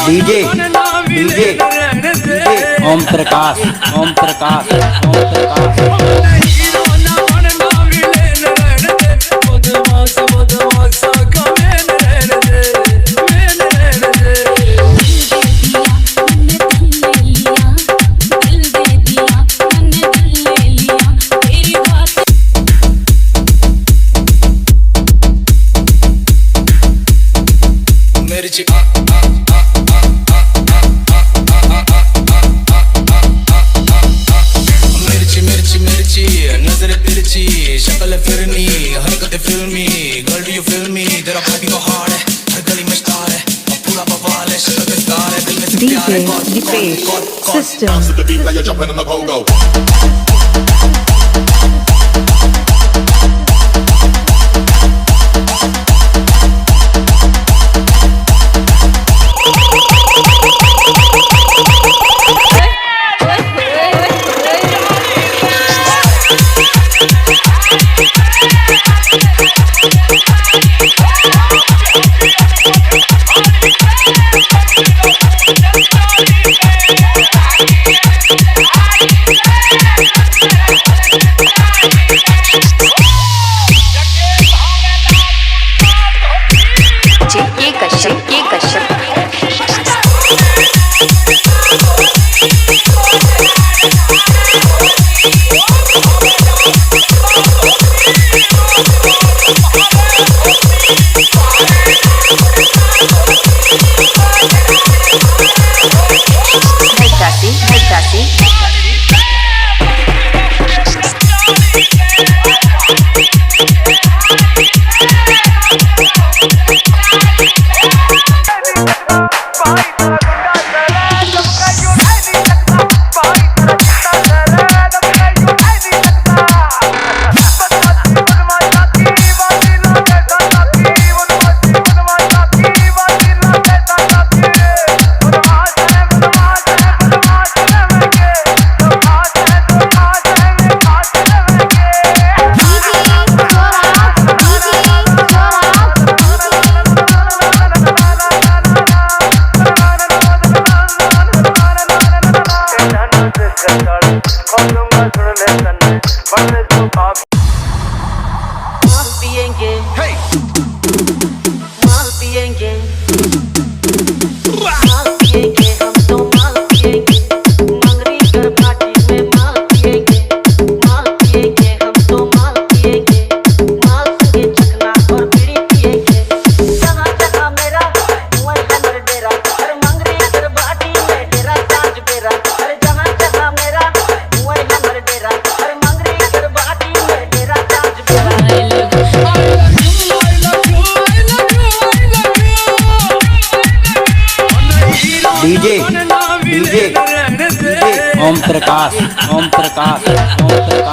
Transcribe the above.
DJ DJ Om Prakash Om Prakash Om Prakash शक्ल फिरनी हरकत फिल्मी गर्ल यू फिल्मी तेरा भाभी को हार्ड है हर गली में स्टार है और पूरा बवाल है शक्ल के स्टार है दिल में से प्यार है DJ system dance to the beat like you're jumping on the go-go DJ DJ Om Prakash Om Prakash Om Prakash